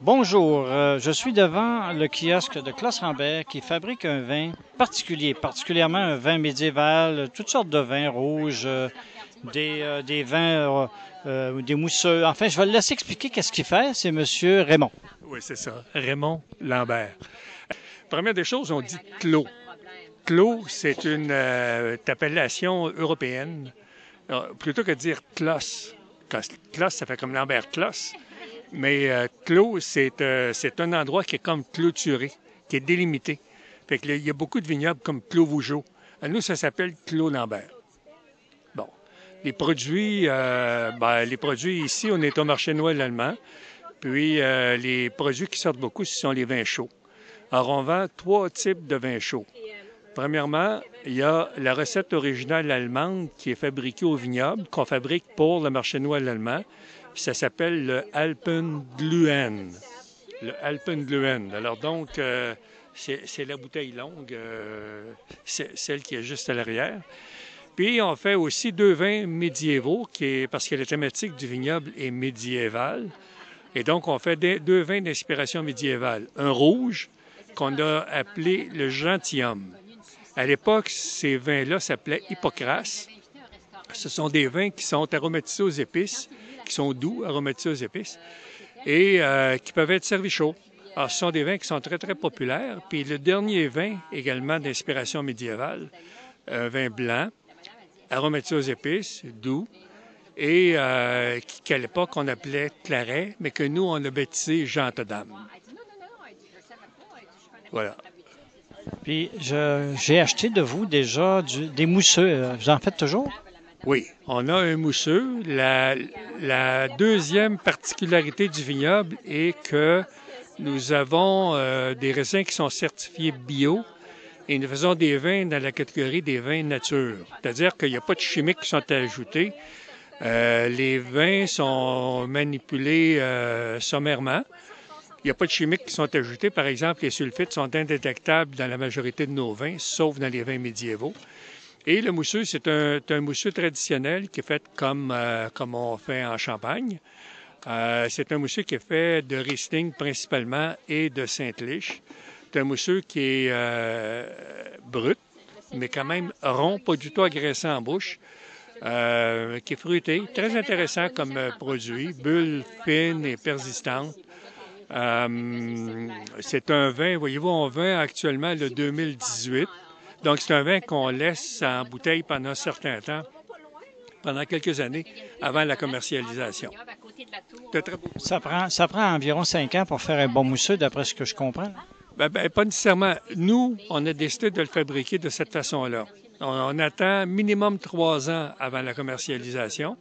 Bonjour, je suis devant le kiosque de Classe Rambert qui fabrique un vin particulier, particulièrement un vin médiéval, toutes sortes de vins rouges, des vins, des mousseux. Enfin, je vais le laisser expliquer qu'est-ce qu'il fait. C'est Monsieur Raymond. Oui, c'est ça. Raymond Lambert. Première des choses, on dit clos. Clos, c'est une appellation européenne. Alors, plutôt que de dire clos. Clos, ça fait comme Lambert Clos. Mais clos, c'est un endroit qui est comme clôturé, qui est délimité. Fait que, il y a beaucoup de vignobles comme Clos Vougeot. À nous, ça s'appelle Clos Lambert. Bon. Les produits ici, on est au marché Noël allemand. Puis, les produits qui sortent beaucoup, ce sont les vins chauds. Alors, on vend 3 types de vins chauds. Premièrement, il y a la recette originale allemande qui est fabriquée au vignoble, qu'on fabrique pour le marché Noël allemand. Puis ça s'appelle le Alpenglühen. Le Alpenglühen. Alors donc, c'est la bouteille longue, c'est celle qui est juste à l'arrière. Puis on fait aussi 2 vins médiévaux, parce que la thématique du vignoble est médiévale. Et donc, on fait 2 vins d'inspiration médiévale. Un rouge qu'on a appelé le gentilhomme. À l'époque, ces vins-là s'appelaient Hippocrate. Ce sont des vins qui sont aromatisés aux épices, qui sont doux, aromatisés aux épices, et qui peuvent être servis chauds. Alors, ce sont des vins qui sont très, très populaires. Puis le dernier vin, également d'inspiration médiévale, un vin blanc, aromatisé aux épices, doux, et qu'à l'époque, on appelait claret, mais que nous, on a baptisé Gentedame. Voilà. Puis, j'ai acheté de vous déjà des mousseux. Vous en faites toujours? Oui, on a un mousseux. La deuxième particularité du vignoble est que nous avons des raisins qui sont certifiés bio et nous faisons des vins dans la catégorie des vins nature. C'est-à-dire qu'il n'y a pas de chimiques qui sont ajoutés. Les vins sont manipulés sommairement. Il n'y a pas de chimiques qui sont ajoutés. Par exemple, les sulfites sont indétectables dans la majorité de nos vins, sauf dans les vins médiévaux. Et le mousseux, c'est un mousseux traditionnel qui est fait comme on fait en Champagne. C'est un mousseux qui est fait de Riesling principalement et de Saint-Lich. C'est un mousseux qui est brut, mais quand même rond, pas du tout agressant en bouche, qui est fruité, très intéressant comme produit, bulle fine et persistante. C'est un vin, voyez-vous, on vend actuellement le 2018. Donc, c'est un vin qu'on laisse en bouteille pendant un certain temps, pendant quelques années, avant la commercialisation. C'est très beau. Ça prend environ 5 ans pour faire un bon mousseux, d'après ce que je comprends. Pas nécessairement. Nous, on a décidé de le fabriquer de cette façon-là. On attend minimum 3 ans avant la commercialisation,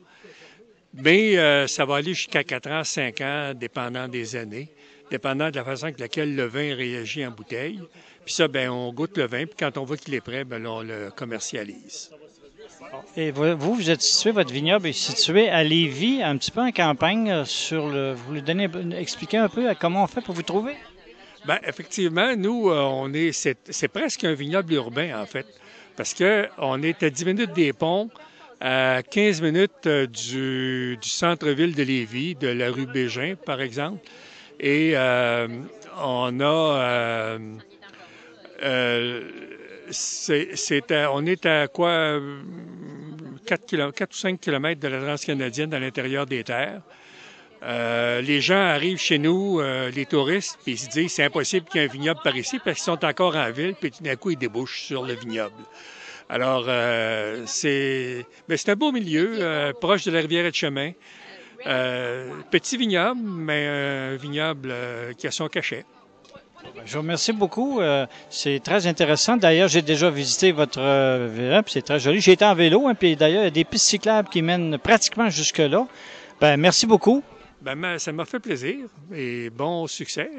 mais ça va aller jusqu'à 4 ans, 5 ans, dépendant des années, dépendant de la façon avec laquelle le vin réagit en bouteille. Puis ça, on goûte le vin, puis quand on voit qu'il est prêt, là, on le commercialise. Et vous êtes situé, votre vignoble est situé à Lévis, un petit peu en campagne, vous lui expliquer un peu comment on fait pour vous trouver? Effectivement, nous, c'est presque un vignoble urbain, en fait, parce qu'on est à 10 minutes des ponts, à 15 minutes du centre-ville de Lévis, de la rue Bégin, par exemple. Et on a... on est à quoi? 4 ou 5 kilomètres de la Transcanadienne dans l'intérieur des terres. Les gens arrivent chez nous, les touristes, puis ils se disent c'est impossible qu'il y ait un vignoble par ici parce qu'ils sont encore en ville, puis tout d'un coup, ils débouchent sur le vignoble. Alors, c'est un beau milieu, proche de la Rivière-et-Chemin. Petit vignoble, mais un vignoble qui a son cachet. Je vous remercie beaucoup. C'est très intéressant. D'ailleurs, j'ai déjà visité votre villa, puis c'est très joli. J'ai été en vélo, hein, puis d'ailleurs, il y a des pistes cyclables qui mènent pratiquement jusque-là. Merci beaucoup. Ça m'a fait plaisir et bon succès.